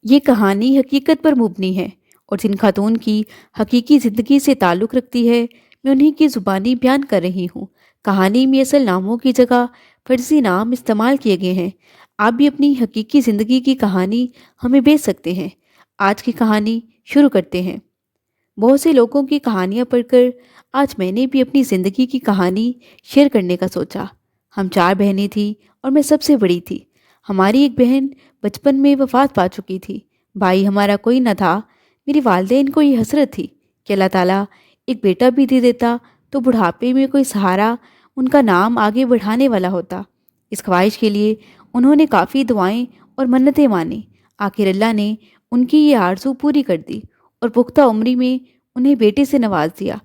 یہ کہانی حقیقت پر مبنی ہے اور جن خاتون کی حقیقی زندگی سے تعلق رکھتی ہے میں انہیں کی زبانی بیان کر رہی ہوں۔ کہانی میں اصل ناموں کی جگہ فرضی نام استعمال کیے گئے ہیں۔ آپ بھی اپنی حقیقی زندگی کی کہانی ہمیں بھیج سکتے ہیں۔ آج کی کہانی شروع کرتے ہیں۔ بہت سے لوگوں کی کہانیاں پڑھ کر آج میں نے بھی اپنی زندگی کی کہانی شیئر کرنے کا سوچا۔ ہم 4 بہنیں تھیں اور میں سب سے بڑی تھی۔ ہماری ایک بہن بچپن میں وفات پا چکی تھی۔ بھائی ہمارا کوئی نہ تھا۔ میری والدین کو یہ حسرت تھی کہ اللہ تعالیٰ ایک بیٹا بھی دے دیتا تو بڑھاپے میں کوئی سہارا ان کا نام آگے بڑھانے والا ہوتا۔ اس خواہش کے لیے انہوں نے کافی دعائیں اور منتیں مانی۔ آخر اللہ نے ان کی یہ آرزو پوری کر دی اور پختہ عمری میں انہیں بیٹے سے نواز دیا۔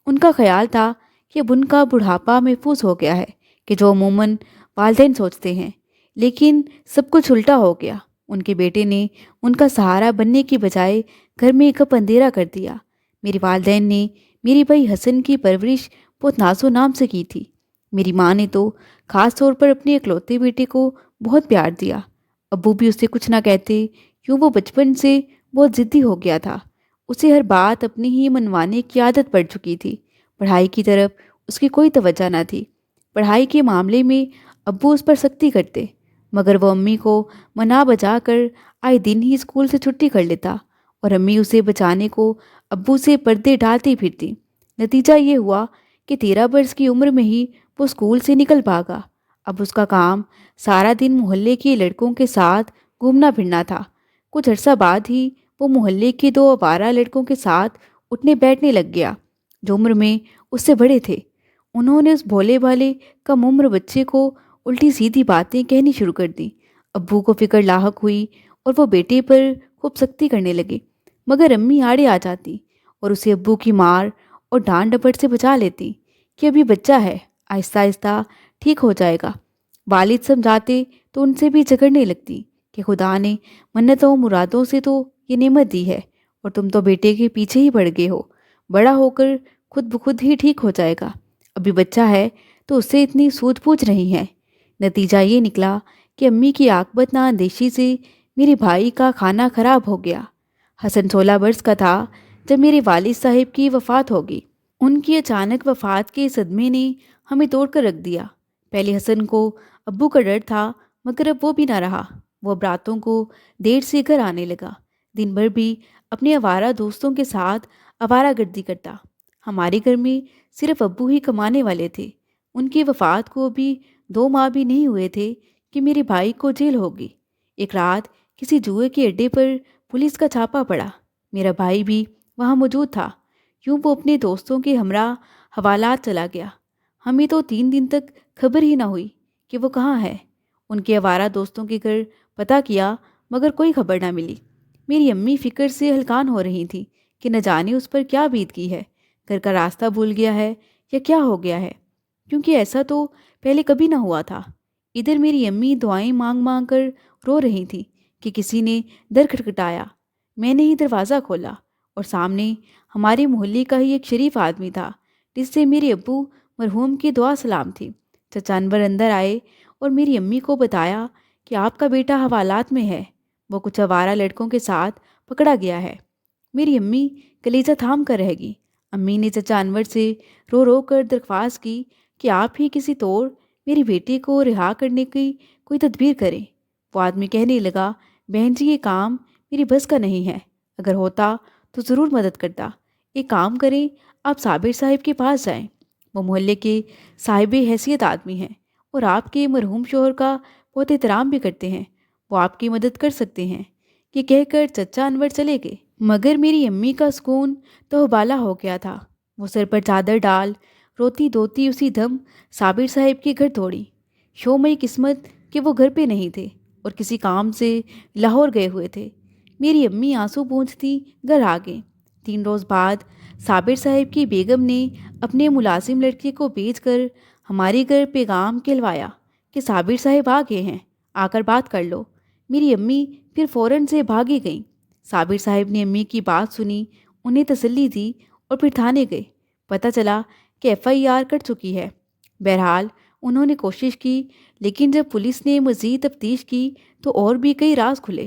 ان کا خیال تھا کہ اب ان کا بڑھاپا محفوظ ہو گیا ہے، کہ جو عموماً والدین سوچتے ہیں، لیکن سب کچھ الٹا ہو گیا۔ ان کے بیٹے نے ان کا سہارا بننے کی بجائے گھر میں ایک اندھیرا کر دیا۔ میری والدین نے میری بھائی حسن کی پرورش بہت ناز و نام سے کی تھی۔ میری ماں نے تو خاص طور پر اپنے اکلوتے بیٹے کو بہت پیار دیا۔ ابو بھی اسے کچھ نہ کہتے، کیوں وہ بچپن سے بہت ضدی ہو گیا تھا۔ اسے ہر بات اپنی ہی منوانے کی عادت پڑ چکی تھی۔ پڑھائی کی طرف اس کی کوئی توجہ نہ تھی۔ پڑھائی کے معاملے میں ابو اس پر سختی کرتے، مگر وہ امی کو منا بجا کر آئے دن ہی اسکول سے چھٹی کر لیتا اور امی اسے بچانے کو ابو سے پردے ڈالتی پھرتی۔ نتیجہ یہ ہوا کہ 13 برس کی عمر میں ہی وہ اسکول سے نکل بھاگا۔ اب اس کا کام سارا دن محلے کے لڑکوں کے ساتھ گھومنا پھرنا تھا۔ کچھ عرصہ بعد ہی وہ محلے کے 2 آوارہ لڑکوں کے ساتھ اٹھنے بیٹھنے لگ گیا جو عمر میں اس سے بڑے تھے۔ انہوں نے اس بھولے بھالے کم عمر بچے کو الٹی سیدھی باتیں کہنی شروع کر دیں۔ ابو کو فکر لاحق ہوئی اور وہ بیٹے پر خوب سختی کرنے لگے، مگر امی آڑے آ جاتی اور اسے ابو کی مار اور ڈانٹ ڈپٹ سے بچا لیتی کہ ابھی بچہ ہے، آہستہ آہستہ ٹھیک ہو جائے گا۔ والد سمجھاتے تو ان سے بھی جھگڑنے لگتی کہ خدا نے منتوں مرادوں سے تو یہ نعمت دی ہے اور تم تو بیٹے کے پیچھے ہی پڑ گئے ہو، بڑا ہو کر خود بخود ہی ٹھیک ہو جائے گا، ابھی بچہ ہے تو اس سے اتنی سوچ بوجھ نہیں ہے۔ نتیجہ یہ نکلا کہ امی کی عاقبت نا اندیشی سے میرے بھائی کا کھانا خراب ہو گیا۔ حسن 16 برس کا تھا جب میرے والد صاحب کی وفات ہوگی۔ ان کی اچانک وفات کے صدمے نے ہمیں توڑ کر رکھ دیا۔ پہلے حسن کو ابو کا ڈر تھا، مگر اب وہ بھی نہ رہا۔ وہ اب راتوں کو دیر سے گھر آنے لگا، دن بھر بھی اپنے آوارہ دوستوں کے ساتھ آوارہ گردی کرتا۔ ہمارے گھر میں صرف ابو ہی کمانے والے تھے۔ ان کی وفات کو ابھی 2 ماہ بھی نہیں ہوئے تھے کہ میرے بھائی کو جیل ہوگی۔ ایک رات کسی جوئے کے اڈے پر پولیس کا چھاپا پڑا۔ میرا بھائی بھی وہاں موجود تھا۔ یوں وہ اپنے دوستوں کے ہمراہ حوالات چلا گیا۔ ہمیں تو 3 دن تک خبر ہی نہ ہوئی کہ وہ کہاں ہے۔ ان کے آوارہ دوستوں کے گھر پتہ کیا، مگر کوئی خبر نہ ملی۔ میری امی فکر سے ہلکان ہو رہی تھی کہ نہ جانے اس پر کیا بیت گئی ہے، گھر کا راستہ بھول گیا ہے یا کیا ہو گیا ہے، کیونکہ ایسا تو پہلے کبھی نہ ہوا تھا۔ ادھر میری امی دعائیں مانگ مانگ کر رو رہی تھی کہ کسی نے در کھٹکھٹایا۔ میں نے ہی دروازہ کھولا اور سامنے ہمارے محلے کا ہی ایک شریف آدمی تھا جس سے میرے ابو مرحوم کی دعا سلام تھی۔ چچا انور اندر آئے اور میری امی کو بتایا کہ آپ کا بیٹا حوالات میں ہے، وہ کچھ آوارہ لڑکوں کے ساتھ پکڑا گیا ہے۔ میری امی کلیجہ تھام کر رہ گئی۔ امی نے چچا انور سے رو رو کر درخواست کی کہ آپ ہی کسی طور میری بیٹی کو رہا کرنے کی کوئی تدبیر کریں۔ وہ آدمی کہنے لگا، بہن جی یہ کام میری بس کا نہیں ہے، اگر ہوتا تو ضرور مدد کرتا۔ ایک کام کریں، آپ صابر صاحب کے پاس جائیں، وہ محلے کے صاحب حیثیت آدمی ہیں اور آپ کے مرحوم شوہر کا بہت احترام بھی کرتے ہیں، وہ آپ کی مدد کر سکتے ہیں۔ یہ کہہ کر چچا انور چلے گئے، مگر میری امی کا سکون تو بالا ہو گیا تھا۔ وہ سر پر چادر ڈال روتی دھوتی اسی دم صابر صاحب کے گھر دوڑی۔ شومئی قسمت کہ وہ گھر پہ نہیں تھے اور کسی کام سے لاہور گئے ہوئے تھے۔ میری امی آنسو پونچھتی گھر آ گئیں۔ 3 روز بعد صابر صاحب کی بیگم نے اپنے ملازم لڑکے کو بھیج کر ہمارے گھر پیغام کہلوایا کہ صابر صاحب آ گئے ہیں، آ کر بات کر لو۔ میری امی پھر فوراً سے بھاگی گئیں۔ صابر صاحب نے امی کی بات سنی، انہیں تسلی دی اور پھر تھانے گئے۔ پتہ چلا کہ FIR کٹ چکی ہے۔ بہرحال انہوں نے کوشش کی، لیکن جب پولیس نے مزید تفتیش کی تو اور بھی کئی راز کھلے۔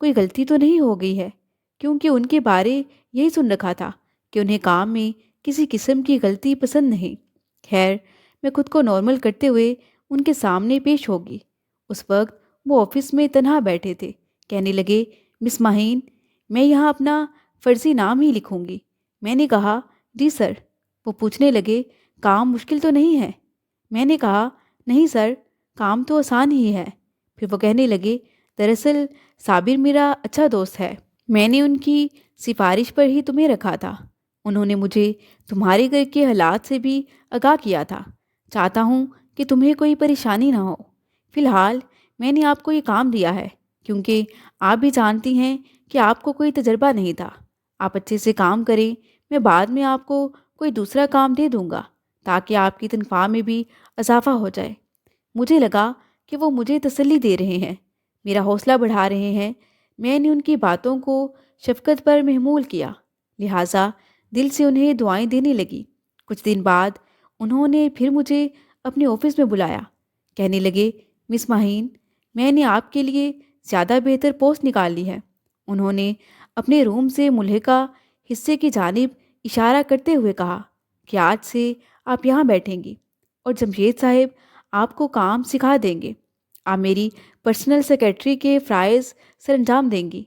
کوئی غلطی تو نہیں ہو گئی ہے، کیونکہ ان کے بارے یہی سن رکھا تھا کہ انہیں کام میں کسی قسم کی غلطی پسند نہیں۔ خیر، میں خود کو نارمل کرتے ہوئے ان کے سامنے پیش ہوگی۔ اس وقت وہ آفس میں تنہا بیٹھے تھے۔ کہنے لگے، مس ماہین، میں یہاں اپنا فرضی نام ہی لکھوں گی۔ میں نے کہا، جی سر۔ وہ پوچھنے لگے، کام مشکل تو نہیں ہے؟ میں نے کہا، نہیں سر، کام تو آسان ہی ہے۔ پھر وہ کہنے لگے، دراصل صابر میرا اچھا دوست ہے، میں نے ان کی سفارش پر ہی تمہیں رکھا تھا۔ انہوں نے مجھے تمہارے گھر کے حالات سے بھی آگاہ کیا تھا۔ چاہتا ہوں کہ تمہیں کوئی پریشانی نہ ہو۔ فی الحال میں نے آپ کو یہ کام دیا ہے کیونکہ آپ بھی جانتی ہیں کہ آپ کو کوئی تجربہ نہیں تھا۔ آپ اچھے سے کام کریں، میں بعد میں آپ کو کوئی دوسرا کام دے دوں گا تاکہ آپ کی تنخواہ میں بھی اضافہ ہو جائے۔ مجھے لگا کہ وہ مجھے تسلی دے رہے ہیں، میرا حوصلہ بڑھا رہے ہیں۔ میں نے ان کی باتوں کو شفقت پر محمول کیا، لہٰذا دل سے انہیں دعائیں دینے لگی۔ کچھ دن بعد انہوں نے پھر مجھے اپنے آفس میں بلایا۔ کہنے لگے، مس ماہین، میں نے آپ کے لیے زیادہ بہتر پوسٹ نکال لی ہے۔ انہوں نے اپنے روم سے ملحقہ حصے کی جانب اشارہ کرتے ہوئے کہا کہ آج سے آپ یہاں بیٹھیں گی اور جمشید صاحب آپ کو کام سکھا دیں گے۔ آپ میری پرسنل سیکرٹری کے فرائض سر انجام دیں گی۔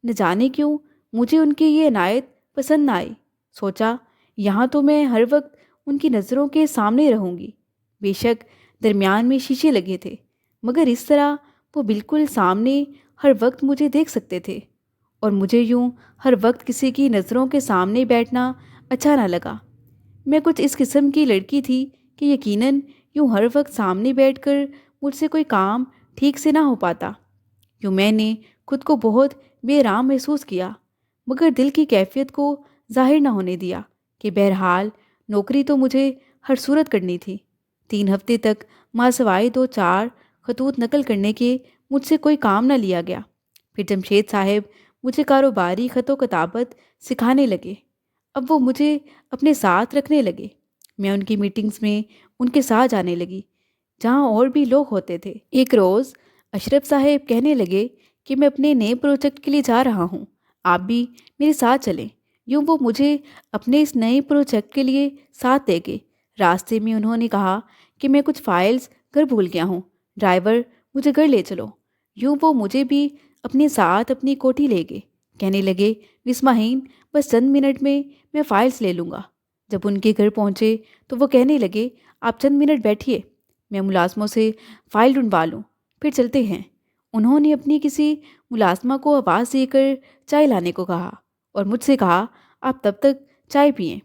نہ جانے کیوں مجھے ان کی یہ عنایت پسند نہ آئی۔ سوچا، یہاں تو میں ہر وقت ان کی نظروں کے سامنے رہوں گی۔ بے شک درمیان میں شیشے لگے تھے، مگر اس طرح وہ بالکل سامنے ہر وقت مجھے دیکھ سکتے تھے، اور مجھے یوں ہر وقت کسی کی نظروں کے سامنے بیٹھنا اچھا نہ لگا۔ میں کچھ اس قسم کی لڑکی تھی کہ یقیناً یوں ہر وقت سامنے بیٹھ کر مجھ سے کوئی کام ٹھیک سے نہ ہو پاتا۔ یوں میں نے خود کو بہت بے آرام محسوس کیا، مگر دل کی کیفیت کو ظاہر نہ ہونے دیا کہ بہرحال نوکری تو مجھے ہر صورت کرنی تھی۔ 3 ہفتے تک ماسوائے 2-4 خطوط نقل کرنے کے مجھ سے کوئی کام نہ لیا گیا۔ پھر جمشید صاحب مجھے کاروباری خط و کتابت سکھانے لگے۔ اب وہ مجھے اپنے ساتھ رکھنے لگے۔ میں ان کی میٹنگز میں ان کے ساتھ جانے لگی جہاں اور بھی لوگ ہوتے تھے۔ ایک روز اشرف صاحب کہنے لگے کہ میں اپنے نئے پروجیکٹ کے لیے جا رہا ہوں، آپ بھی میرے ساتھ چلیں۔ یوں وہ مجھے اپنے اس نئے پروجیکٹ کے لیے ساتھ لے گئے۔ راستے میں انہوں نے کہا کہ میں کچھ فائلز گھر بھول گیا ہوں، ڈرائیور مجھے گھر لے چلو۔ یوں وہ مجھے بھی اپنے ساتھ اپنی کوٹھی لے گئے۔ کہنے لگے، مس ماہین، بس چند منٹ میں فائلز لے لوں گا۔ جب ان کے گھر پہنچے تو وہ کہنے لگے، آپ چند منٹ بیٹھیے، میں ملازموں سے فائل ڈھونڈوا لوں، پھر چلتے ہیں۔ انہوں نے اپنی کسی ملازمہ کو آواز دے کر چائے لانے کو کہا اور مجھ سے کہا، آپ تب تک چائے پئیں۔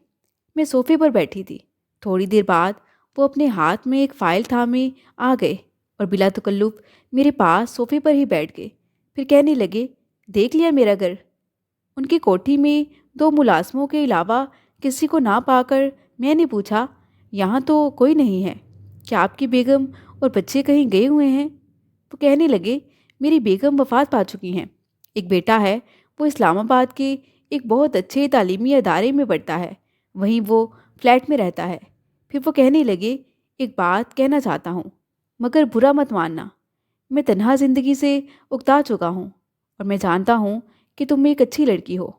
میں صوفے پر بیٹھی تھی۔ تھوڑی دیر بعد وہ اپنے ہاتھ میں ایک فائل تھامے آ گئے اور بلا تکلف میرے پاس صوفے پر ہی بیٹھ گئے۔ پھر کہنے لگے، دیکھ لیا میرا گھر؟ ان کی کوٹھی میں 2 ملازموں کے علاوہ کسی کو نہ پا کر میں نے پوچھا، یہاں تو کوئی نہیں ہے، کیا آپ کی بیگم اور بچے کہیں گئے ہوئے ہیں؟ وہ کہنے لگے، میری بیگم وفات پا چکی ہیں، ایک بیٹا ہے، وہ اسلام آباد کے ایک بہت اچھے تعلیمی ادارے میں پڑھتا ہے، وہیں وہ فلیٹ میں رہتا ہے۔ پھر وہ کہنے لگے، ایک بات کہنا چاہتا ہوں، مگر برا مت ماننا، میں تنہا زندگی سے اکتا چکا ہوں، اور میں جانتا ہوں کہ تم ایک اچھی لڑکی ہو۔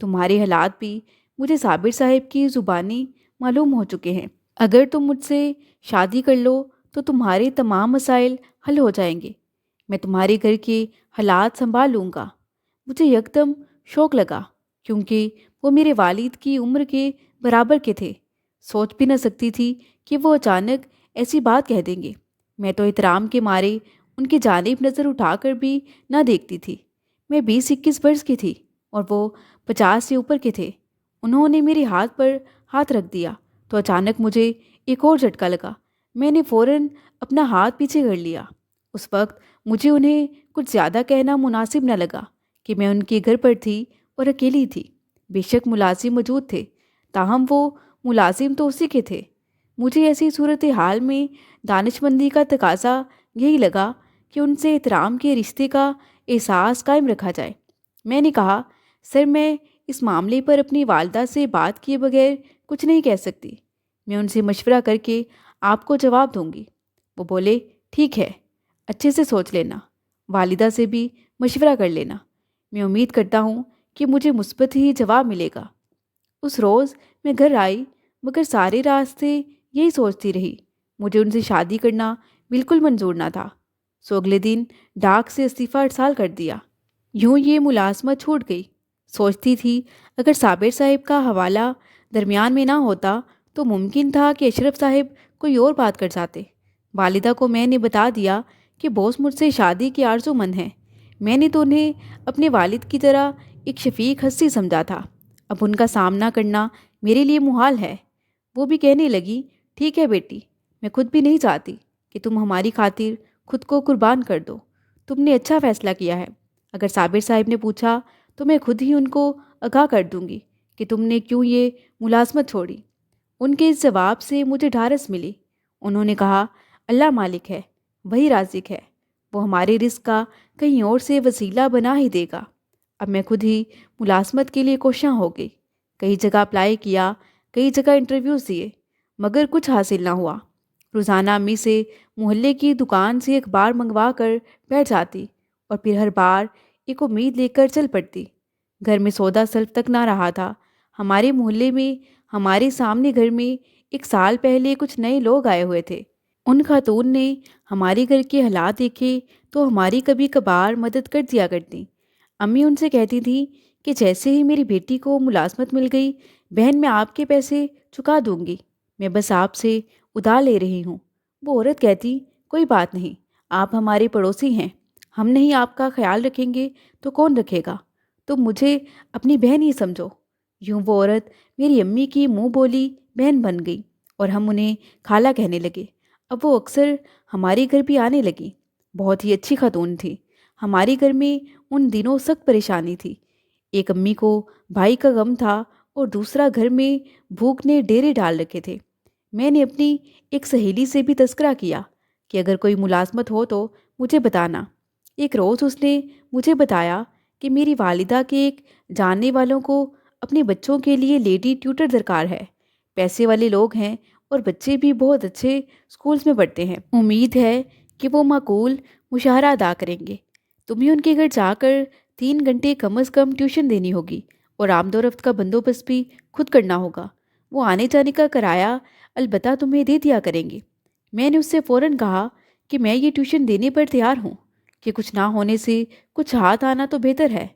تمہارے حالات بھی مجھے صابر صاحب کی زبانی معلوم ہو چکے ہیں۔ اگر تم مجھ سے شادی کر لو تو تمہارے تمام مسائل حل ہو جائیں گے، میں تمہارے گھر کے حالات سنبھال لوں گا۔ مجھے یکدم شوق لگا کیونکہ وہ میرے والد کی عمر کے برابر کے تھے۔ سوچ بھی نہ سکتی تھی کہ وہ اچانک ایسی بات کہہ دیں گے۔ میں تو احترام کے مارے ان کی جانب نظر اٹھا کر بھی نہ دیکھتی تھی۔ میں 20-21 برس کی تھی اور وہ 50 سے اوپر کے تھے۔ انہوں نے میرے ہاتھ پر ہاتھ رکھ دیا تو اچانک مجھے ایک اور جھٹکا لگا۔ میں نے فوراً اپنا ہاتھ پیچھے کر لیا۔ اس وقت مجھے انہیں کچھ زیادہ کہنا مناسب نہ لگا کہ میں ان کے گھر پر تھی اور اکیلی تھی۔ بے شک ملازم موجود تھے، تاہم وہ ملازم تو اسی کے تھے۔ مجھے ایسی صورتحال میں دانش مندی کا تقاضا یہی لگا کہ ان سے احترام کے رشتے کا احساس قائم رکھا جائے۔ میں نے کہا، سر، میں اس معاملے پر اپنی والدہ سے بات کیے بغیر کچھ نہیں کہہ سکتی، میں ان سے مشورہ کر کے آپ کو جواب دوں گی۔ وہ بولے، ٹھیک ہے، اچھے سے سوچ لینا، والدہ سے بھی مشورہ کر لینا۔ میں امید کرتا ہوں کہ مجھے مثبت ہی جواب ملے گا۔ اس روز میں گھر آئی مگر سارے راستے یہی سوچتی رہی، مجھے ان سے شادی کرنا بالکل منظور نہ تھا۔ سو اگلے دن ڈاک سے استعفیٰ ارسال کر دیا۔ یوں یہ ملازمت چھوٹ گئی۔ سوچتی تھی اگر صابر صاحب کا حوالہ درمیان میں نہ ہوتا تو ممکن تھا کہ اشرف صاحب کوئی اور بات کر جاتے۔ والدہ کو میں نے بتا دیا کہ بوس مجھ سے شادی کی آرزو مند ہیں۔ میں نے تو انہیں اپنے والد کی طرح ایک شفیق ہستی سمجھا تھا، اب ان کا سامنا کرنا میرے لیے محال ہے۔ وہ بھی کہنے لگی، ٹھیک ہے بیٹی، میں خود بھی نہیں چاہتی کہ تم ہماری خاطر خود کو قربان کر دو۔ تم نے اچھا فیصلہ کیا ہے۔ اگر صابر صاحب نے پوچھا تو میں خود ہی ان کو آگاہ کر دوں گی کہ تم نے کیوں یہ ملازمت چھوڑی۔ ان کے اس جواب سے مجھے ڈھارس ملی۔ انہوں نے کہا، اللہ مالک ہے، وہی رازق ہے، وہ ہمارے رزق کا کہیں اور سے وسیلہ بنا ہی دے گا۔ اب میں خود ہی ملازمت کے لیے کوشاں ہو گئی۔ کئی جگہ اپلائی کیا، کئی جگہ انٹرویوز دیے، مگر کچھ حاصل نہ ہوا۔ روزانہ امی سے محلے کی دکان سے اخبار منگوا کر بیٹھ جاتی اور پھر ہر بار ایک امید لے کر چل پڑتی۔ گھر میں سودا سلف تک نہ رہا تھا۔ ہمارے محلے میں ہمارے سامنے گھر میں 1 سال پہلے کچھ نئے لوگ آئے ہوئے تھے۔ ان خاتون نے ہمارے گھر کے حالات دیکھے تو ہماری کبھی کبھار مدد کر دیا کرتی۔ امی ان سے کہتی تھی کہ جیسے ہی میری بیٹی کو ملازمت مل گئی، بہن میں آپ کے پیسے چکا دوں گی، میں بس آپ سے ادھار لے رہی ہوں۔ وہ عورت کہتی، کوئی بات نہیں، آپ ہمارے پڑوسی ہیں، ہم نہیں آپ کا خیال رکھیں گے تو کون رکھے گا؟ تم مجھے اپنی بہن ہی سمجھو۔ یوں وہ عورت میری امی کی منہ بولی بہن بن گئی اور ہم انہیں خالہ کہنے لگے۔ اب وہ اکثر ہمارے گھر بھی آنے لگی۔ بہت ہی اچھی خاتون تھی۔ ہمارے گھر میں ان دنوں سخت پریشانی تھی۔ ایک امی کو بھائی کا غم تھا اور دوسرا گھر میں بھوک نے ڈیرے ڈال رکھے تھے۔ میں نے اپنی ایک سہیلی سے بھی تذکرہ کیا کہ اگر کوئی ملازمت ہو تو مجھے بتانا۔ ایک روز اس نے مجھے بتایا کہ میری والدہ کے ایک جاننے والوں کو اپنے بچوں کے لیے لیڈی ٹیوٹر درکار ہے۔ پیسے والے لوگ ہیں اور بچے بھی بہت اچھے سکولز میں پڑھتے ہیں۔ امید ہے کہ وہ معقول مشاہرہ ادا کریں گے۔ تمہیں ان کے گھر جا کر 3 گھنٹے کم از کم ٹیوشن دینی ہوگی اور آمد و رفت کا بندوبست بھی خود کرنا ہوگا۔ وہ آنے جانے کا کرایہ البتہ تمہیں دے دیا کریں گے۔ میں نے اس سے فوراً کہا کہ میں یہ ٹیوشن دینے پر تیار ہوں، کہ کچھ نہ ہونے سے کچھ ہاتھ آنا تو بہتر ہے۔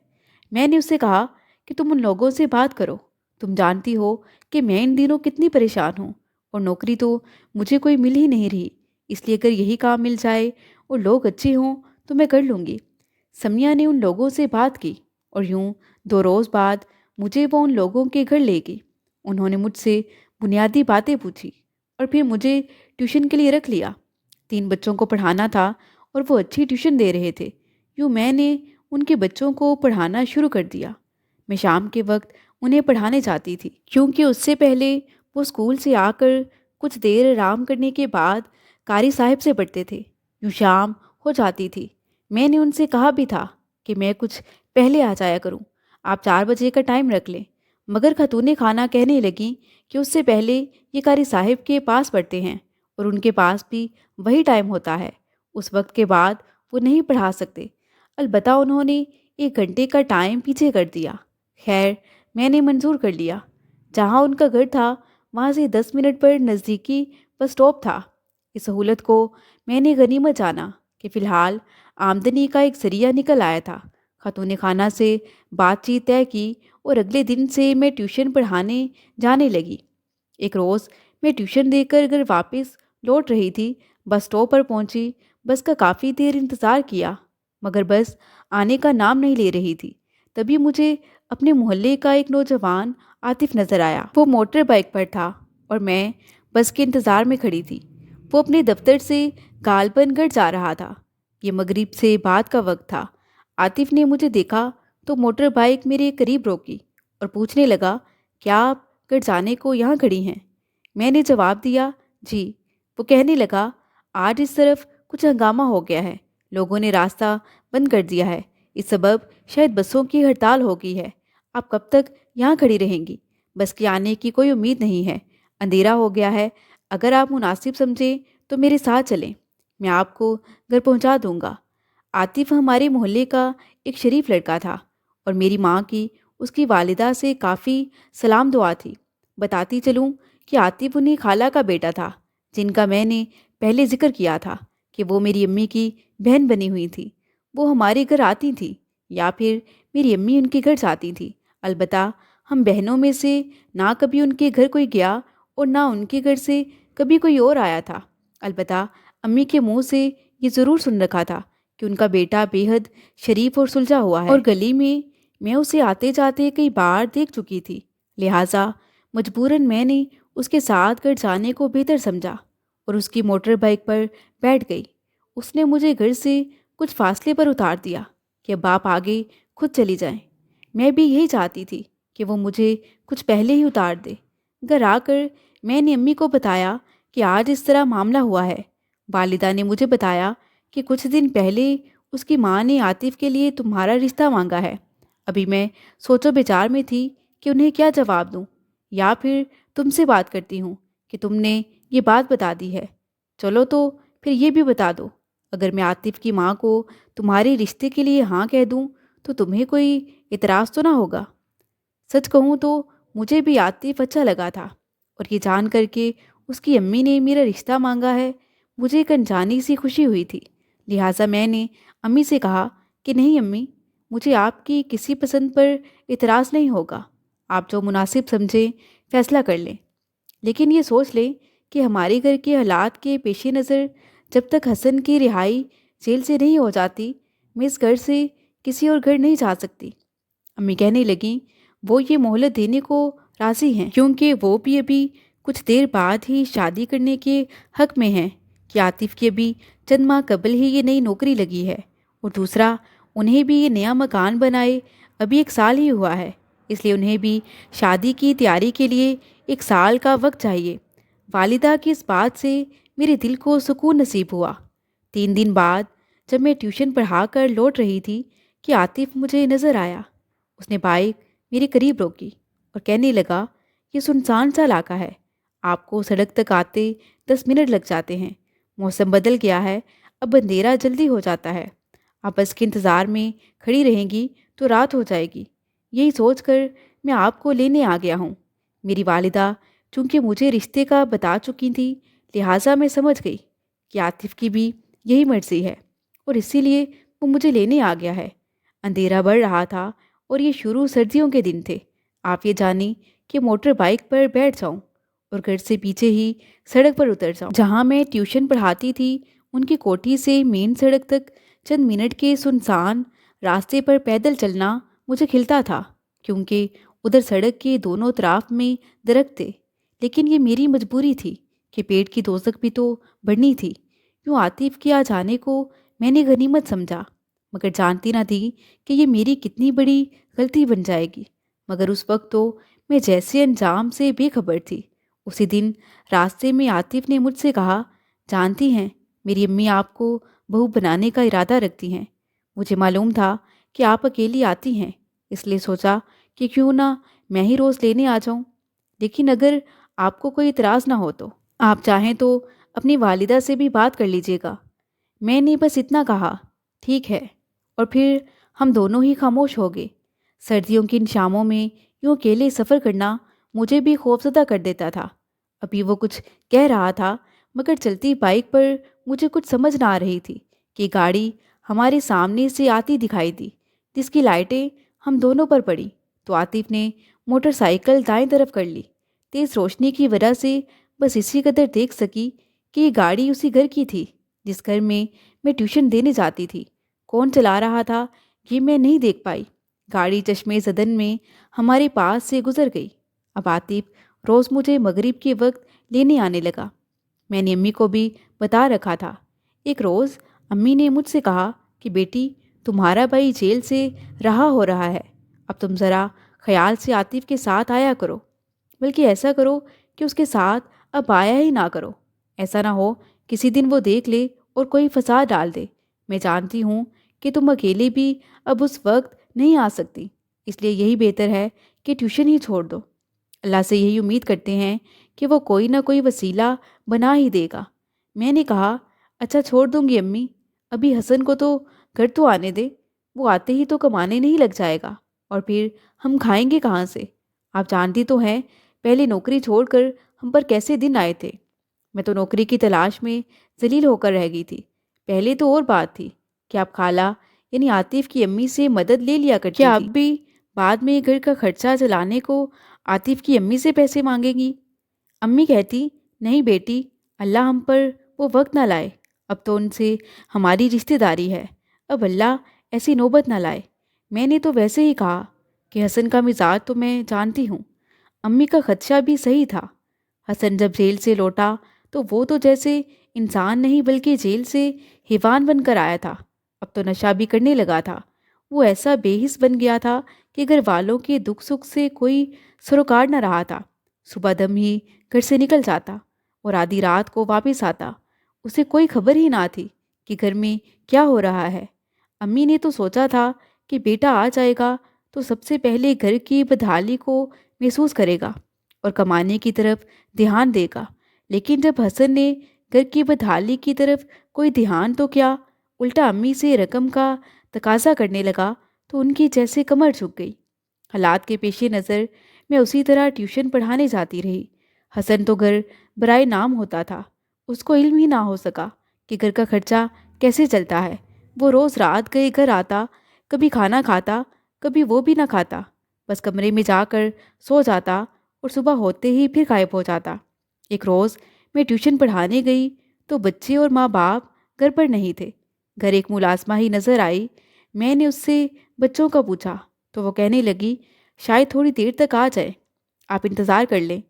میں نے اس سے کہا کہ تم ان لوگوں سے بات کرو، تم جانتی ہو کہ میں ان دنوں کتنی پریشان ہوں اور نوکری تو مجھے کوئی مل ہی نہیں رہی، اس لیے اگر یہی کام مل جائے اور لوگ اچھے ہوں تو میں کر لوں گی۔ سمیہ نے ان لوگوں سے بات کی اور یوں 2 روز بعد مجھے وہ ان لوگوں کے گھر لے گئی۔ انہوں نے مجھ سے بنیادی باتیں پوچھی اور پھر مجھے ٹیوشن کے لیے رکھ لیا۔ 3 بچوں کو پڑھانا تھا اور وہ اچھی ٹیوشن دے رہے تھے۔ یوں میں نے ان کے بچوں کو پڑھانا شروع کر دیا۔ میں شام کے وقت انہیں پڑھانے جاتی تھی، کیونکہ اس سے پہلے وہ اسکول سے آ کر کچھ دیر آرام کرنے کے بعد قاری صاحب سے پڑھتے تھے۔ یوں شام ہو جاتی تھی۔ میں نے ان سے کہا بھی تھا کہ میں کچھ پہلے آ جایا کروں، آپ 4 بجے کا ٹائم رکھ لیں، مگر خاتون خانہ کہنے لگیں کہ اس سے پہلے یہ قاری صاحب کے پاس پڑھتے ہیں اور ان کے پاس بھی وہی ٹائم ہوتا ہے، اس وقت کے بعد وہ نہیں پڑھا سکتے۔ البتہ انہوں نے 1 گھنٹے کا ٹائم پیچھے کر دیا۔ خیر، میں نے منظور کر لیا۔ جہاں ان کا گھر تھا وہاں سے 10 منٹ پر نزدیکی بس اسٹاپ تھا۔ اس سہولت کو میں نے غنیمت جانا کہ فی الحال آمدنی کا ایک ذریعہ نکل آیا تھا۔ خاتون خانہ سے بات چیت طے کی اور اگلے دن سے میں ٹیوشن پڑھانے جانے لگی۔ ایک روز میں ٹیوشن دے کر گھر واپس لوٹ رہی تھی، بس اسٹاپ پر پہنچی۔ بس کا کافی دیر انتظار کیا مگر بس آنے کا نام نہیں لے رہی تھی۔ تبھی مجھے اپنے محلے کا ایک نوجوان عاطف نظر آیا۔ وہ موٹر بائیک پر تھا اور میں بس کے انتظار میں کھڑی تھی۔ وہ اپنے دفتر سے غالباً گھر جا رہا تھا۔ یہ مغرب سے بعد کا وقت تھا۔ عاطف نے مجھے دیکھا تو موٹر بائیک میرے قریب روکی اور پوچھنے لگا، کیا آپ گھر جانے کو یہاں کھڑی ہیں؟ میں نے جواب دیا، جی۔ وہ کہنے لگا، آج اس طرف کچھ ہنگامہ ہو گیا ہے، لوگوں نے راستہ بند کر دیا ہے، اس سبب شاید بسوں کی ہڑتال ہو گئی ہے۔ آپ کب تک یہاں کھڑی رہیں گی؟ بس کے آنے کی کوئی امید نہیں ہے، اندھیرا ہو گیا ہے۔ اگر آپ مناسب سمجھیں تو میرے ساتھ چلیں، میں آپ کو گھر پہنچا دوں گا۔ عاطف ہمارے محلے کا ایک شریف لڑکا تھا۔ اور میری ماں کی اس کی والدہ سے کافی سلام دعا تھی۔ بتاتی چلوں کہ عاطف انہیں خالہ کا بیٹا تھا، جن کا میں نے پہلے ذکر کیا تھا کہ وہ میری امی کی بہن بنی ہوئی تھی۔ وہ ہمارے گھر آتی تھیں یا پھر میری امی ان کے گھر جاتی تھی۔ البتہ ہم بہنوں میں سے نہ کبھی ان کے گھر کوئی گیا اور نہ ان کے گھر سے کبھی کوئی اور آیا تھا۔ البتہ امی کے منہ سے یہ ضرور سن رکھا تھا کہ ان کا بیٹا بے حد شریف اور سلجھا ہوا ہے، اور گلی میں اسے آتے جاتے کئی بار دیکھ چکی تھی۔ لہٰذا مجبوراً میں نے اس کے ساتھ گھر جانے کو بہتر سمجھا اور اس کی موٹر بائیک پر بیٹھ گئی۔ اس نے مجھے گھر سے کچھ فاصلے پر اتار دیا کہ اب آپ آگے خود چلی جائیں۔ میں بھی یہی چاہتی تھی کہ وہ مجھے کچھ پہلے ہی اتار دے۔ گھر آ کر میں نے امی کو بتایا کہ آج اس طرح معاملہ ہوا ہے۔ والدہ نے مجھے بتایا کہ کچھ دن پہلے اس کی ماں نے عاطف کے لیے تمہارا رشتہ مانگا ہے۔ ابھی میں سوچ و بچار میں تھی کہ انہیں کیا جواب دوں، یا پھر تم سے بات کرتی ہوں کہ تم نے یہ بات بتا دی ہے۔ چلو تو پھر یہ بھی بتا دو، اگر میں عاطف کی ماں کو تمہارے رشتے کے لیے ہاں کہہ دوں تو تمہیں کوئی اعتراض تو نہ ہوگا؟ سچ کہوں تو مجھے بھی عاطف اچھا لگا تھا، اور یہ جان کر کے اس کی امی نے میرا رشتہ مانگا ہے، مجھے ایک انجانی سی خوشی ہوئی تھی۔ لہٰذا میں نے امی سے کہا کہ نہیں امی، مجھے آپ کی کسی پسند پر اعتراض نہیں ہوگا، آپ جو مناسب سمجھیں فیصلہ کر لیں، لیکن یہ سوچ لیں کہ ہمارے گھر کے حالات کے پیش نظر جب تک حسن کی رہائی جیل سے نہیں ہو جاتی، میں اس گھر سے کسی اور گھر نہیں جا سکتی۔ امی کہنے لگیں وہ یہ مہلت دینے کو راضی ہیں، کیونکہ وہ بھی ابھی کچھ دیر بعد ہی شادی کرنے کے حق میں ہیں، کہ عاطف کی ابھی چند ماہ قبل ہی یہ نئی نوکری لگی ہے، اور دوسرا انہیں بھی یہ نیا مکان بنائے ابھی 1 سال ہی ہوا ہے، اس لیے انہیں بھی شادی کی تیاری کے لیے 1 سال کا وقت چاہیے۔ والدہ کی اس بات سے میرے دل کو سکون نصیب ہوا۔ 3 دن بعد جب میں ٹیوشن پڑھا کر لوٹ رہی تھی کہ عاطف مجھے نظر آیا۔ اس نے بائک میرے قریب روکی اور کہنے لگا یہ سنسان سا علاقہ ہے، آپ کو سڑک تک آتے 10 منٹ لگ جاتے ہیں، موسم بدل گیا ہے، اب اندھیرا جلدی ہو جاتا ہے، آپ بس کے انتظار میں کھڑی رہیں گی تو رات ہو جائے گی، یہی سوچ کر میں آپ کو لینے آ گیا ہوں۔ میری والدہ چونکہ مجھے رشتے کا بتا چکی تھی، لہٰذا میں سمجھ گئی کہ عاطف کی بھی یہی مرضی ہے، اور اسی لیے وہ مجھے لینے آ گیا ہے۔ اندھیرا بڑھ رہا تھا اور یہ شروع سردیوں کے دن تھے۔ آپ یہ جانیں کہ موٹر بائیک پر بیٹھ جاؤں اور گھر سے پیچھے ہی سڑک پر اتر جاؤں۔ جہاں میں ٹیوشن پڑھاتی تھی ان کی کوٹھی سے مین سڑک تک چند منٹ کے سنسان راستے پر پیدل چلنا مجھے کھلتا تھا، کیونکہ ادھر سڑک کے دونوں طرف میں درخت تھے، لیکن یہ میری مجبوری تھی کہ پیٹ کی دوزخ بھی تو بڑھنی تھی۔ یوں عاطف کے آ جانے کو میں نے غنیمت سمجھا، مگر جانتی نہ تھی کہ یہ میری کتنی بڑی غلطی بن جائے گی۔ مگر اس وقت تو میں جیسے انجام سے بے خبر تھی۔ اسی دن راستے میں عاطف نے مجھ سے کہا، جانتی ہیں میری امی آپ کو بہو بنانے کا ارادہ رکھتی ہیں۔ مجھے معلوم تھا کہ آپ اکیلی آتی ہیں، اس لیے سوچا کہ کیوں نہ میں ہی روز لینے آ جاؤں، لیکن اگر آپ کو کوئی اعتراض نہ ہو تو آپ چاہیں تو اپنی والدہ سے بھی بات کر لیجیے گا۔ میں نے بس اتنا کہا، ٹھیک ہے، اور پھر ہم دونوں ہی خاموش ہو گئے۔ سردیوں کی ان شاموں میں یوں اکیلے سفر کرنا مجھے بھی خوفزدہ کر دیتا تھا۔ ابھی وہ کچھ کہہ رہا تھا، مگر چلتی بائک پر مجھے کچھ سمجھ نہ آ رہی تھی کہ گاڑی ہمارے سامنے سے آتی دکھائی دی، جس کی لائٹیں ہم دونوں پر پڑیں، تو عاطف نے موٹر سائیکل دائیں طرف کر لی۔ تیز روشنی کی وجہ سے بس اسی قدر دیکھ سکی کہ یہ گاڑی اسی گھر کی تھی جس گھر میں ٹیوشن دینے جاتی تھی۔ کون چلا رہا تھا یہ میں نہیں دیکھ پائی۔ گاڑی چشمے زدن میں ہمارے پاس سے گزر گئی۔ اب عاطف روز مجھے مغرب کے وقت لینے آنے لگا۔ میں نے امی کو بھی بتا رکھا تھا۔ ایک روز امی نے مجھ سے کہا کہ بیٹی، تمہارا بھائی جیل سے رہا ہو رہا ہے، اب تم ذرا خیال سے عاطف کے ساتھ آیا کرو، بلکہ ایسا کرو کہ اس کے ساتھ اب آیا ہی نہ کرو، ایسا نہ ہو کسی دن وہ دیکھ لے اور کوئی فساد ڈال دے۔ میں جانتی ہوں کہ تم اکیلے بھی اب اس وقت نہیں آ سکتی، اس لیے یہی بہتر ہے کہ ٹیوشن ہی چھوڑ دو۔ اللہ سے یہی امید کرتے ہیں کہ وہ کوئی نہ کوئی وسیلہ بنا ہی دے گا۔ میں نے کہا، اچھا چھوڑ دوں گی امی، ابھی حسن کو تو گھر تو آنے دے، وہ آتے ہی تو کمانے نہیں لگ جائے گا۔ اور پھر ہم کھائیں گے کہاں سے؟ آپ جانتی تو ہیں پہلے نوکری چھوڑ کر ہم پر کیسے دن آئے تھے۔ میں تو نوکری کی تلاش میں ذلیل ہو کر رہ گئی تھی۔ پہلے تو اور بات تھی کہ آپ خالہ یعنی عاطف کی امی سے مدد لے لیا کرتی تھی، کیا اب بھی بعد میں گھر کا خرچہ چلانے کو عاطف کی امی سے پیسے مانگیں گی؟ امی کہتی، نہیں بیٹی، اللہ ہم پر وہ وقت نہ لائے، اب تو ان سے ہماری رشتہ داری ہے، اب اللہ ایسی نوبت نہ لائے۔ میں نے تو ویسے ہی کہا کہ حسن کا مزاج تو میں جانتی ہوں، امی کا خدشہ بھی صحیح تھا۔ حسن جب جیل سے لوٹا تو وہ تو جیسے انسان نہیں بلکہ جیل سے حیوان بن کر آیا تھا۔ اب تو نشہ بھی کرنے لگا تھا۔ وہ ایسا بے حس بن گیا تھا کہ گھر والوں کے دکھ سکھ سے کوئی سروکار نہ رہا تھا۔ صبح دم ہی گھر سے نکل جاتا اور آدھی رات کو واپس آتا۔ اسے کوئی خبر ہی نہ تھی کہ گھر میں کیا ہو رہا ہے۔ امی نے تو سوچا تھا کہ بیٹا آ جائے گا تو سب سے پہلے گھر کی بدحالی کو محسوس کرے گا اور کمانے کی طرف دھیان دے گا، لیکن جب حسن نے گھر کی بدحالی کی طرف کوئی دھیان تو کیا، الٹا امی سے رقم کا تقاضا کرنے لگا تو ان کی جیسے کمر جھک گئی۔ حالات کے پیش نظر میں اسی طرح ٹیوشن پڑھانے جاتی رہی۔ حسن تو گھر برائے نام ہوتا تھا، اس کو علم ہی نہ ہو سکا کہ گھر کا خرچہ کیسے چلتا ہے۔ وہ روز رات گئے گھر آتا، کبھی کھانا کھاتا، کبھی وہ بھی نہ کھاتا، بس کمرے میں جا کر سو جاتا اور صبح ہوتے ہی پھر غائب ہو جاتا۔ ایک روز میں ٹیوشن پڑھانے گئی تو بچے اور ماں باپ گھر پر نہیں تھے۔ گھر ایک ملازمہ ہی نظر آئی۔ میں نے اس سے بچوں کا پوچھا تو وہ کہنے لگی، شاید تھوڑی دیر تک آ جائے، آپ انتظار کر لیں۔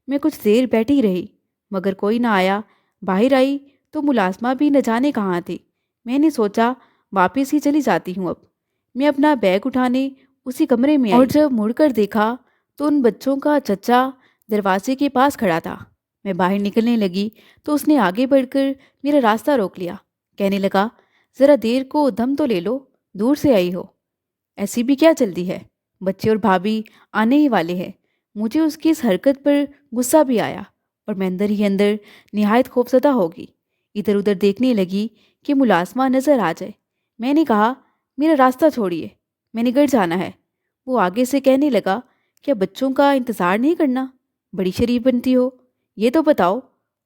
میں کچھ دیر بیٹھی رہی مگر کوئی نہ آیا۔ باہر آئی تو ملازمہ بھی نہ جانے کہاں تھی۔ میں نے سوچا واپس ہی چلی جاتی ہوں۔ اب میں اپنا بیگ اٹھانے اسی کمرے میں آئی اور جب مڑ کر دیکھا تو ان بچوں کا چچا دروازے کے پاس کھڑا تھا۔ میں باہر نکلنے لگی تو اس نے آگے بڑھ کر میرا راستہ روک لیا، کہنے لگا، ذرا دیر کو دم تو لے لو، دور سے آئی ہو، ایسی بھی کیا جلدی ہے؟ بچے اور بھابھی آنے ہی والے ہیں۔ مجھے اس کی اس حرکت پر غصہ بھی آیا اور میں اندر ہی اندر نہایت خوفزدہ ہوگی۔ ادھر ادھر دیکھنے لگی کہ ملازمہ نظر آ جائے۔ میں نے کہا، میرا راستہ چھوڑیے، میں نے گھر جانا ہے۔ وہ آگے سے کہنے لگا، کیا بچوں کا انتظار نہیں کرنا؟ بڑی شریف بنتی ہو، یہ تو بتاؤ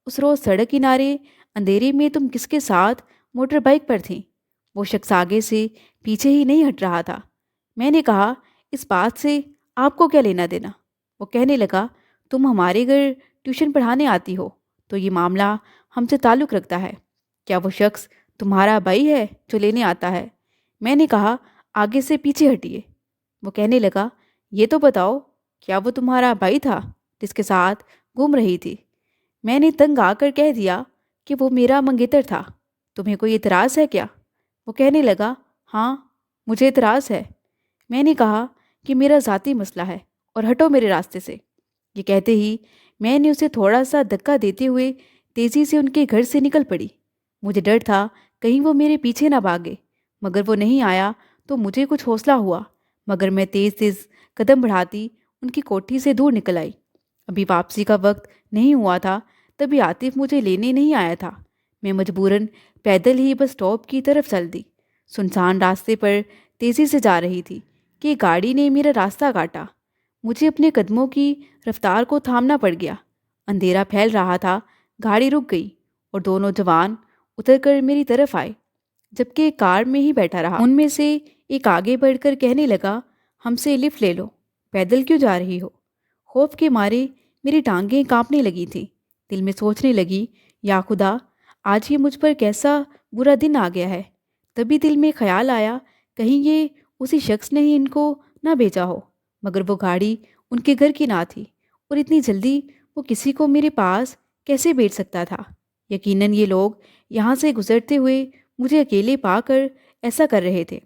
اس روز سڑک کنارے اندھیرے میں تم کس کے ساتھ موٹر بائک پر تھیں؟ وہ شخص آگے سے پیچھے ہی نہیں ہٹ رہا تھا۔ میں نے کہا، اس بات سے آپ کو کیا لینا دینا؟ وہ کہنے لگا، تم ہمارے گھر ٹیوشن پڑھانے آتی ہو تو یہ معاملہ ہم سے تعلق رکھتا ہے۔ کیا وہ شخص تمہارا بھائی ہے جو لینے آتا ہے؟ میں نے کہا، آگے سے پیچھے ہٹیے۔ وہ کہنے لگا، یہ تو بتاؤ کیا وہ تمہارا بھائی تھا جس کے ساتھ گھوم رہی تھی؟ میں نے تنگ آ کر کہہ دیا کہ وہ میرا منگیتر تھا۔ تمہیں کوئی اعتراض ہے کیا؟ وہ کہنے لگا، ہاں مجھے اعتراض ہے۔ میں نے کہا کہ میرا ذاتی مسئلہ ہے اور ہٹو میرے راستے سے۔ یہ کہتے ہی میں نے اسے تھوڑا سا دھکا دیتے ہوئے تیزی سے ان کے گھر سے نکل پڑی۔ مجھے ڈر تھا کہیں وہ میرے پیچھے نہ بھاگے، مگر وہ نہیں آیا تو مجھے کچھ حوصلہ ہوا، مگر میں تیز تیز قدم بڑھاتی ان کی کوٹھی سے دور نکل آئی۔ ابھی واپسی کا وقت نہیں ہوا تھا، تبھی عاطف مجھے لینے نہیں آیا تھا۔ میں مجبوراً پیدل ہی بس اسٹاپ کی طرف چل دی۔ سنسان راستے پر تیزی سے جا رہی تھی کہ گاڑی نے میرا راستہ کاٹا۔ مجھے اپنے قدموں کی رفتار کو تھامنا پڑ گیا۔ اندھیرا پھیل رہا تھا۔ گاڑی رک گئی اور دونوں جوان اتر کر میری طرف آئے، جبکہ ایک کار میں ہی بیٹھا رہا۔ ان میں سے ایک آگے بڑھ کر کہنے لگا، ہم سے لفٹ لے لو، پیدل کیوں جا رہی ہو؟ خوف کے مارے میری ٹانگیں کانپنے لگی تھیں۔ دل میں سوچنے لگی، یا خدا، آج یہ مجھ پر کیسا برا دن آ گیا ہے۔ تبھی دل میں خیال آیا، کہیں یہ اسی شخص نے ہی ان کو نہ بھیجا ہو، مگر وہ گاڑی ان کے گھر کی نہ تھی اور اتنی جلدی وہ کسی کو میرے پاس کیسے بھیج سکتا تھا؟ یقیناً یہ لوگ یہاں سے گزرتے ہوئے مجھے اکیلے پا کر ایسا کر رہے تھے۔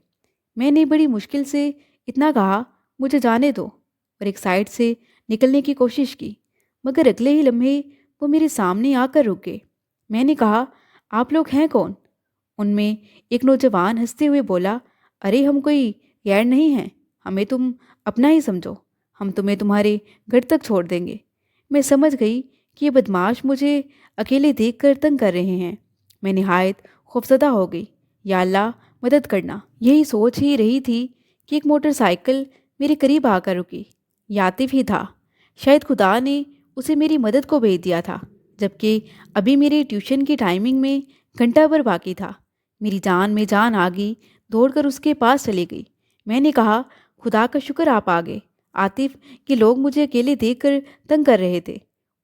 میں نے بڑی مشکل سے اتنا کہا، مجھے جانے دو، اور ایک سائڈ سے نکلنے کی کوشش کی، مگر اگلے ہی لمحے وہ میرے سامنے آ کر رک گئے۔ میں نے کہا، آپ لوگ ہیں کون؟ ان میں ایک نوجوان ہنستے ہوئے بولا، ارے ہم کوئی غیر نہیں ہیں، ہمیں تم اپنا ہی سمجھو، ہم تمہیں تمہارے گھر تک چھوڑ دیں گے۔ میں سمجھ گئی کہ یہ بدماش مجھے اکیلے دیکھ کر تنگ کر رہے ہیں۔ میں نہایت خوفزدہ ہو گئی۔ یا اللہ مدد کرنا، یہی سوچ ہی رہی تھی کہ ایک موٹر سائیکل میرے قریب آ کر رکی۔ یہ عاطف ہی تھا۔ شاید خدا نے اسے میری مدد کو بھیج دیا تھا، جبکہ ابھی میری ٹیوشن کی ٹائمنگ میں گھنٹہ بھر باقی تھا۔ میری جان میں جان آ گئی، دوڑ کر اس کے پاس چلی گئی۔ میں نے کہا، خدا کا شکر آپ آ گئے عاطف، کہ لوگ مجھے اکیلے دیکھ کر تنگ کر رہے تھے۔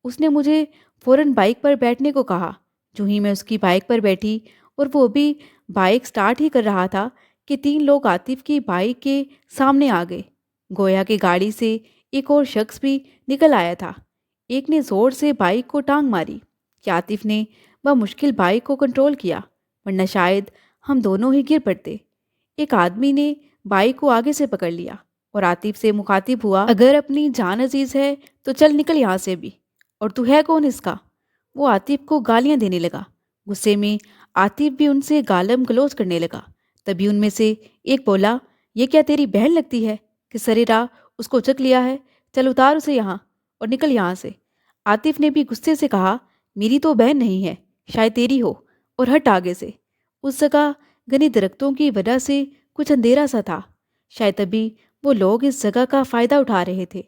اس نے مجھے فوراً بائک پر بیٹھنے کو کہا۔ جو ہی میں اس کی بائک پر بیٹھی اور وہ بھی بائک سٹارٹ ہی کر رہا تھا کہ 3 لوگ عاطف کی بائک کے سامنے آ گئے۔ گویا کہ گاڑی سے ایک اور شخص بھی نکل آیا تھا۔ ایک نے زور سے بائک کو ٹانگ ماری کہ عاطف نے بمشکل بائک کو کنٹرول کیا، ورنہ شاید ہم دونوں ہی گر پڑتے۔ ایک آدمی نے بائک کو آگے سے پکڑ لیا اور عاطف سے مخاطب ہوا، اگر اپنی جان عزیز ہے تو چل نکل یہاں سے بھی، اور تو ہے کون اس کا؟ وہ عاطف کو گالیاں دینے لگا۔ غصے میں عاطف بھی ان سے گالم گلوچ کرنے لگا۔ تبھی ان میں سے ایک بولا، یہ کیا تیری بہن لگتی ہے کہ سرے راہ اس کو چک لیا ہے؟ چل اتار اسے یہاں اور نکل یہاں سے۔ عاطف نے بھی غصے سے کہا، میری تو بہن نہیں ہے، شاید تیری ہو، اور ہٹ آگے سے۔ اس جگہ گھنے درختوں کی وجہ سے کچھ اندھیرا سا تھا، شاید تبھی وہ لوگ اس جگہ کا فائدہ اٹھا رہے تھے۔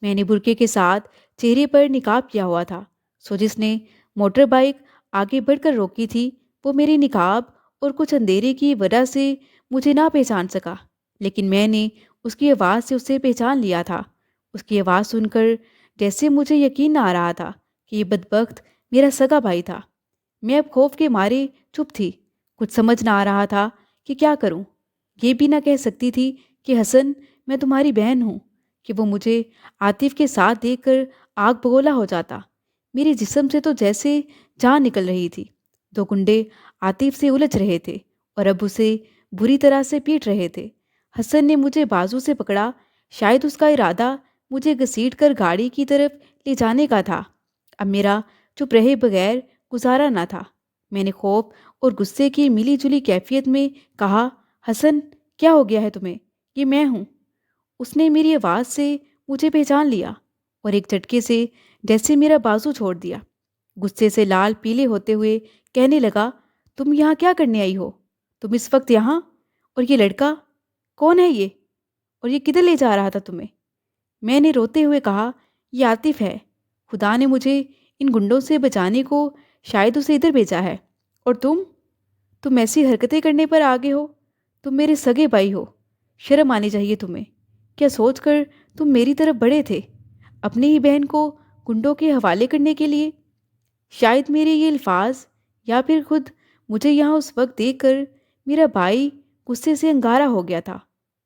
میں نے برقعے کے ساتھ چہرے پر نقاب کیا ہوا تھا، سو جس نے موٹر بائک آگے بڑھ کر روکی تھی وہ میری نقاب اور کچھ اندھیرے کی وجہ سے مجھے نہ پہچان سکا، لیکن میں نے اس کی آواز سے اسے پہچان لیا تھا۔ اس کی آواز سن کر جیسے مجھے یقین نہ آ رہا تھا کہ یہ بدبخت میرا سگا بھائی تھا۔ میں اب خوف کے مارے چپ تھی، کچھ سمجھ نہ آ رہا تھا کہ کیا کروں۔ یہ بھی نہ کہہ سکتی تھی کہ حسن میں تمہاری بہن ہوں، کہ وہ مجھے عاطف کے ساتھ دیکھ کر آگ بگولا ہو جاتا۔ میرے جسم سے تو جیسے جان نکل رہی تھی۔ 2 گنڈے عاطف سے الجھ رہے تھے اور اب اسے بری طرح سے پیٹ رہے تھے۔ حسن نے مجھے بازو سے پکڑا، شاید اس کا ارادہ مجھے گھسیٹ کر گاڑی کی طرف لے جانے کا تھا۔ اب میرا چپ رہے بغیر گزارا نہ تھا۔ میں نے خوف اور غصے کی ملی جلی کیفیت میں کہا، حسن کیا ہو گیا ہے تمہیں؟ یہ میں ہوں۔ اس نے میری آواز سے مجھے پہچان لیا اور ایک جھٹکے سے جیسے میرا بازو چھوڑ دیا۔ غصے سے لال پیلے ہوتے ہوئے کہنے لگا، تم یہاں کیا کرنے آئی ہو؟ تم اس وقت یہاں؟ اور یہ لڑکا کون ہے یہ؟ اور یہ کدھر لے جا رہا تھا تمہیں؟ میں نے روتے ہوئے کہا، یہ عاطف ہے، خدا نے مجھے ان گنڈوں سے بچانے کو شاید اسے ادھر بھیجا ہے۔ اور تم ایسی حرکتیں کرنے پر آگے ہو؟ تم میرے سگے بھائی ہو، شرم آنی چاہیے تمہیں۔ کیا سوچ کر تم میری طرف بڑھے تھے، اپنی ہی بہن کو گنڈوں کے حوالے کرنے کے لیے؟ شاید میرے یہ الفاظ یا پھر خود مجھے یہاں اس وقت دیکھ کر میرا بھائی غصے سے انگارہ ہو گیا تھا۔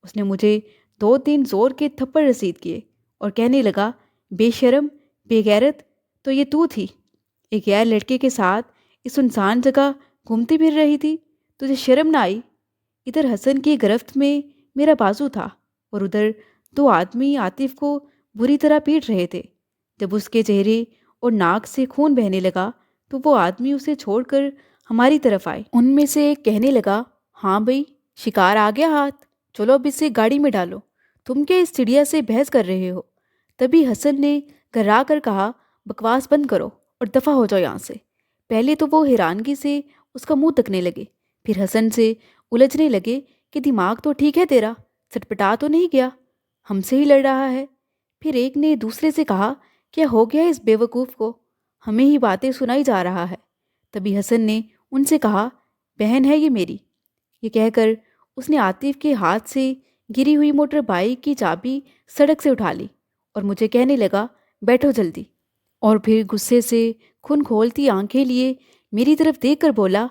اس نے مجھے 2-3 زور کے تھپڑ رسید کیے اور کہنے لگا، بے شرم، بے غیرت، تو یہ تو تھی، ایک غیر لڑکے کے ساتھ اس سنسان جگہ گھومتی پھر رہی تھی، تجھے شرم نہ آئی؟ ادھر حسن کی گرفت میں میرا بازو تھا اور ادھر 2 آدمی عاطف کو بری طرح پیٹ رہے تھے۔ جب اس کے چہرے اور ناک سے خون بہنے لگا تو وہ آدمی اسے چھوڑ کر ہماری طرف آئے۔ ان میں سے ایک کہنے لگا، ہاں بھئی، شکار آ گیا ہاتھ، چلو اب اسے گاڑی میں ڈالو، تم کیا اس چڑیا سے بحث کر رہے ہو؟ تبھی حسن نے گھرا کر کہا، بکواس بند کرو اور دفع ہو جاؤ یہاں سے۔ پہلے تو وہ حیرانگی سے اس کا منہ تکنے لگے، پھر حسن سے الجھنے لگے کہ دماغ تو ٹھیک ہے تیرا، سٹپٹا تو نہیں گیا، ہم سے ہی لڑ رہا ہے۔ پھر ایک نے دوسرے سے کہا، کیا ہو گیا اس بے وقوف کو، ہمیں ہی باتیں سنائی جا رہا ہے۔ تبھی حسن نے ان سے کہا، بہن ہے یہ میری۔ یہ کہہ کر اس نے عاطف کے ہاتھ سے گری ہوئی موٹر بائک کی چابی سڑک سے اٹھا لی اور مجھے کہنے لگا، بیٹھو جلدی، اور پھر غصے سے کھن کھولتی آنکھیں لیے میری طرف دیکھ کر بولا،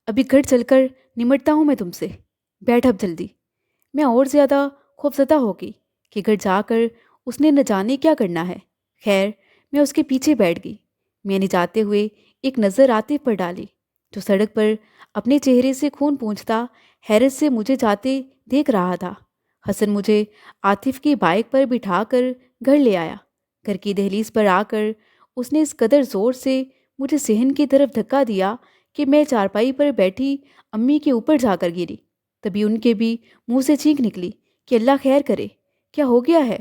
ابھی گھر چل کر نمٹتا ہوں میں تم سے، بیٹھ اب جلدی۔ میں اور زیادہ خوفزدہ ہو گئی کہ گھر جا کر اس نے نہ جانے کیا کرنا ہے۔ خیر، میں اس کے پیچھے بیٹھ گئی۔ میں نے جاتے ہوئے ایک نظر عاطف پر ڈالی، جو سڑک پر اپنے چہرے سے خون پونچھتا حیرت سے مجھے جاتے دیکھ رہا تھا۔ حسن مجھے عاطف کی بائک پر بٹھا کر گھر لے آیا۔ گھر کی دہلیز پر آ کر اس نے اس قدر زور سے مجھے صحن کی طرف دھکا دیا کہ میں چارپائی پر بیٹھی امی کے اوپر جا کر گری۔ تبھی ان کے بھی منہ سے چینک نکلی کہ اللہ خیر کرے، کیا ہو گیا ہے؟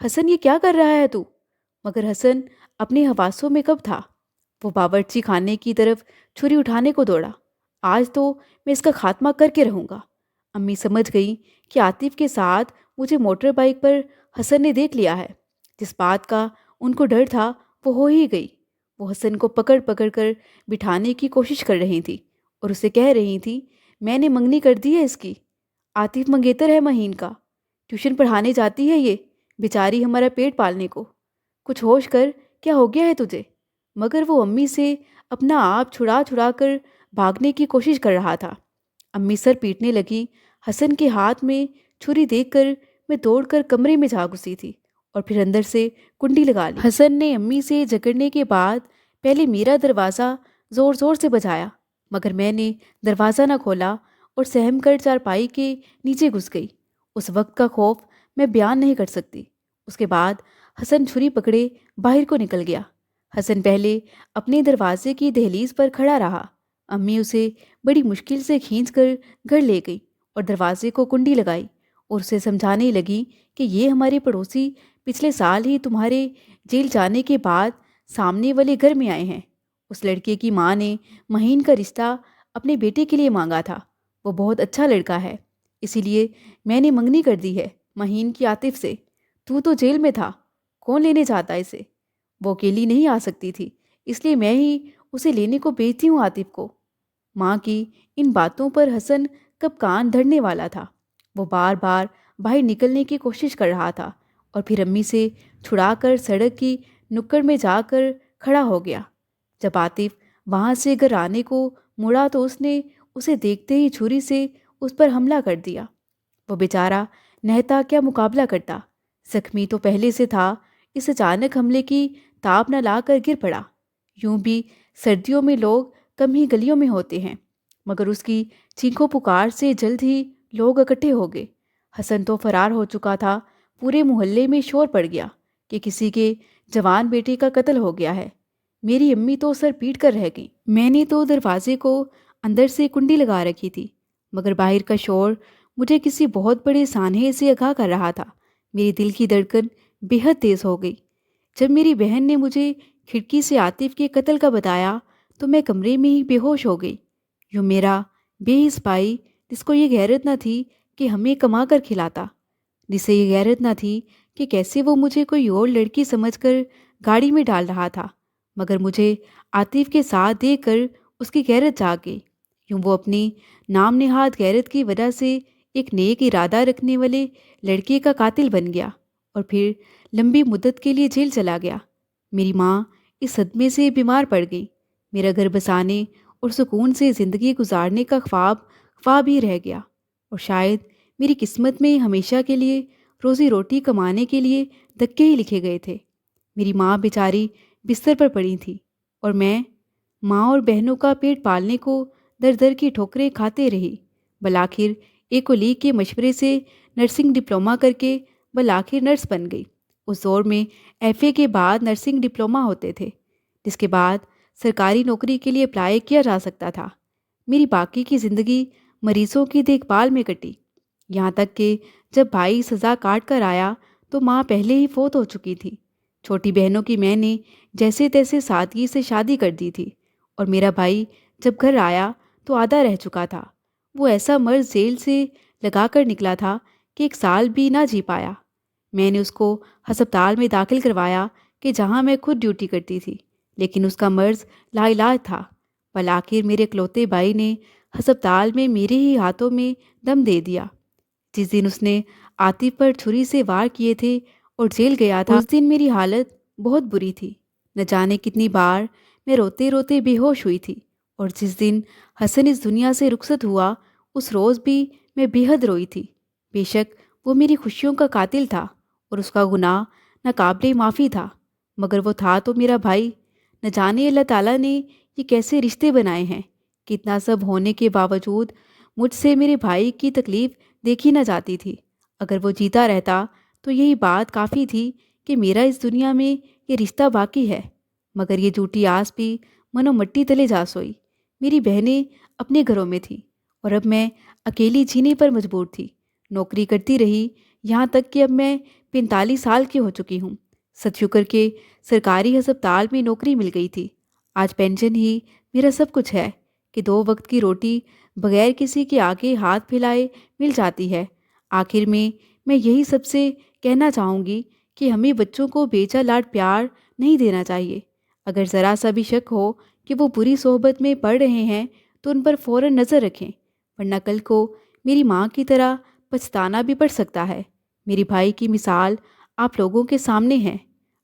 حسن یہ کیا کر رہا ہے تو؟ مگر حسن اپنے حواسوں میں کب تھا؟ وہ باورچی خانے کی طرف چھری اٹھانے کو دوڑا۔ آج تو میں اس کا خاتمہ کر کے رہوں گا۔ امی سمجھ گئی کہ عاطف کے ساتھ مجھے موٹر بائک پر حسن نے دیکھ لیا ہے۔ جس بات کا ان کو ڈر تھا وہ ہو ہی گئی۔ وہ حسن کو پکڑ پکڑ کر بٹھانے کی کوشش کر رہی تھی اور اسے کہہ رہی تھی، میں نے منگنی کر دی ہے اس کی، عاطف منگیتر ہے مہین کا، ٹیوشن پڑھانے جاتی ہے یہ، بیچاری ہمارا پیٹ پالنے کو، کچھ ہوش کر، کیا ہو گیا ہے تجھے؟ مگر وہ امی سے اپنا آپ چھڑا چھڑا کر بھاگنے کی کوشش کر رہا تھا۔ امی سر پیٹنے لگی۔ حسن کے ہاتھ میں چھری دیکھ کر میں دوڑ کر کمرے میں جا گھسی تھی اور پھر اندر سے کنڈی لگا لی۔ حسن نے امی سے جھگڑنے کے بعد پہلے میرا دروازہ زور زور سے بجایا، مگر میں نے دروازہ نہ کھولا اور سہم کر چارپائی کے نیچے گھس گئی۔ اس وقت کا خوف میں بیان نہیں کر سکتی۔ اس کے بعد حسن چھری پکڑے باہر کو نکل گیا۔ حسن پہلے اپنے دروازے کی دہلیز پر کھڑا رہا۔ امی اسے بڑی مشکل سے کھینچ کر گھر لے گئی اور دروازے کو کنڈی لگائی اور اسے سمجھانے لگی کہ یہ ہمارے پڑوسی پچھلے سال ہی تمہارے جیل جانے کے بعد سامنے والے گھر میں آئے ہیں۔ اس لڑکے کی ماں نے مہین کا رشتہ اپنے بیٹے کے لیے مانگا تھا۔ وہ بہت اچھا لڑکا ہے، اسی لیے میں نے منگنی کر دی ہے مہین کی عاطف سے۔ تو جیل میں تھا، کون لینے جاتا اسے؟ وہ اکیلی نہیں آ سکتی تھی، اس لیے میں ہی اسے لینے کو بھیجتی ہوں عاطف کو۔ ماں کی ان باتوں پر حسن کب کان دھرنے والا تھا۔ وہ بار بار باہر نکلنے کی کوشش کر رہا تھا اور پھر امی سے چھڑا کر سڑک کی نکڑ میں جا کر کھڑا ہو گیا۔ جب عاطف وہاں سے گھر آنے کو مڑا تو اس نے اسے دیکھتے ہی چھری سے اس پر حملہ کر دیا۔ وہ بیچارہ نہتا کیا مقابلہ کرتا، زخمی تو پہلے سے تھا، اس اچانک حملے کی تاب نہ لا کر گر پڑا۔ یوں بھی سردیوں میں لوگ کم ہی گلیوں میں ہوتے ہیں، مگر اس کی چیخوں پکار سے جلد ہی لوگ اکٹھے ہو گئے۔ حسن تو فرار ہو چکا تھا۔ پورے محلے میں شور پڑ گیا کہ کسی کے جوان بیٹے کا قتل ہو گیا ہے۔ میری امی تو سر پیٹ کر رہ گئی۔ میں نے تو دروازے کو اندر سے کنڈی لگا رکھی تھی، مگر باہر کا شور مجھے کسی بہت بڑے سانحے سے آگاہ کر رہا تھا۔ میری دل کی دھڑکن بے حد تیز ہو گئی۔ جب میری بہن نے مجھے کھڑکی سے عاطف کے قتل کا بتایا تو میں کمرے میں ہی بے ہوش ہو گئی۔ یوں میرا بے حس بھائی، جس کو یہ غیرت نہ تھی کہ ہمیں کما کر کھلاتا، جسے یہ غیرت نہ تھی کہ کیسے وہ مجھے کوئی اور لڑکی سمجھ کر گاڑی میں ڈال رہا تھا، مگر مجھے عاطف کے ساتھ دیکھ کر اس کی غیرت جاگ گئی۔ یوں وہ اپنی نام نہاد غیرت کی وجہ سے ایک نیک ارادہ رکھنے والے لڑکے کا قاتل بن گیا اور پھر لمبی مدت کے لیے جیل چلا گیا۔ میری ماں اس صدمے سے بیمار پڑ گئی۔ میرا گھر بسانے اور سکون سے زندگی گزارنے کا خواب ہی رہ گیا، اور شاید میری قسمت میں ہمیشہ کے لیے روزی روٹی کمانے کے لیے دھکے ہی لکھے گئے تھے۔ میری ماں بیچاری بستر پر پڑی تھی اور میں ماں اور بہنوں کا پیٹ پالنے کو در در کی ٹھوکریں کھاتے رہی۔ بالآخر ایک کولیگ کے مشورے سے نرسنگ ڈپلومہ کر کے بالآخر نرس بن گئی۔ اس دور میں ایف اے کے بعد نرسنگ ڈپلومہ ہوتے تھے، جس کے بعد سرکاری نوکری کے لیے اپلائی کیا جا سکتا تھا۔ میری باقی کی زندگی مریضوں کی دیکھ بھال میں کٹی، یہاں تک کہ جب بھائی سزا کاٹ کر آیا تو ماں پہلے ہی فوت ہو چکی تھی۔ چھوٹی بہنوں کی میں نے جیسے تیسے سادگی سے شادی کر دی تھی، اور میرا بھائی جب گھر آیا تو آدھا رہ چکا تھا۔ وہ ایسا مرض جیل سے لگا کر نکلا تھا کہ 1 سال بھی نہ جی پایا۔ میں نے اس کو ہسپتال میں داخل کروایا کہ جہاں میں خود ڈیوٹی کرتی تھی، لیکن اس کا مرض لا علاج تھا۔ بالآخر میرے اکلوتے بھائی نے ہسپتال میں میرے ہی ہاتھوں میں دم دے دیا۔ جس دن اس نے عاطف پر چھری سے وار کیے تھے اور جیل گیا تھا، اس دن میری حالت بہت بری تھی۔ نہ جانے کتنی بار میں روتے روتے بے ہوش ہوئی تھی، اور جس دن حسن اس دنیا سے رخصت ہوا اس روز بھی میں بے حد روئی تھی۔ بے شک وہ میری خوشیوں کا قاتل تھا اور اس کا گناہ ناقابل معافی تھا، مگر وہ تھا تو میرا بھائی۔ نہ جانے اللہ تعالیٰ نے یہ کیسے رشتے بنائے ہیں کہ اتنا سب ہونے کے باوجود مجھ سے میرے بھائی کی تکلیف دیکھی نہ جاتی تھی۔ اگر وہ جیتا رہتا تو یہی بات کافی تھی کہ میرا اس دنیا میں یہ رشتہ باقی ہے، مگر یہ جھوٹی آس بھی منو مٹی تلے جا سوئی۔ میری بہنیں اپنے گھروں میں تھیں اور اب میں اکیلی جینے پر مجبور تھی۔ نوکری کرتی رہی یہاں تک کہ اب میں 45 سال کی ہو چکی ہوں۔ ست شکر کہ سرکاری ہسپتال میں نوکری مل گئی تھی۔ آج پینشن ہی میرا سب کچھ ہے کہ 2 وقت کی روٹی بغیر کسی کے آگے ہاتھ پھیلائے مل جاتی ہے۔ آخر میں میں یہی سب سے کہنا چاہوں گی کہ ہمیں بچوں کو بیچا لاڈ پیار نہیں دینا چاہیے۔ اگر ذرا سا بھی شک ہو کہ وہ بری صحبت میں پڑ رہے ہیں تو ان پر فوراً نظر رکھیں، ورنہ کل کو میری ماں کی طرح پچھتانا بھی پڑ سکتا ہے۔ میری بھائی کی مثال آپ لوگوں کے سامنے ہے۔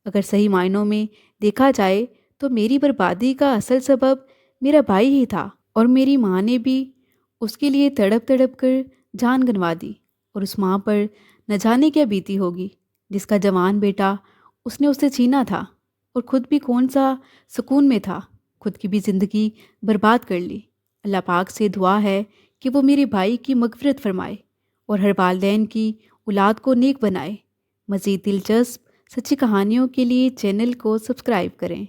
اگر صحیح معنوں میں دیکھا جائے تو میری بربادی کا اصل سبب میرا بھائی ہی تھا، اور میری ماں نے بھی اس کے لیے تڑپ تڑپ کر جان گنوا دی۔ اور اس ماں پر نہ جانے کیا بیتی ہوگی جس کا جوان بیٹا اس نے اسے چھینا تھا، اور خود بھی کون سا سکون میں تھا، خود کی بھی زندگی برباد کر لی۔ اللہ پاک سے دعا ہے کہ وہ میرے بھائی کی مغفرت فرمائے اور ہر والدین کی اولاد کو نیک بنائے۔ مزید دلچسپ سچی کہانیوں کے لیے چینل کو سبسکرائب کریں۔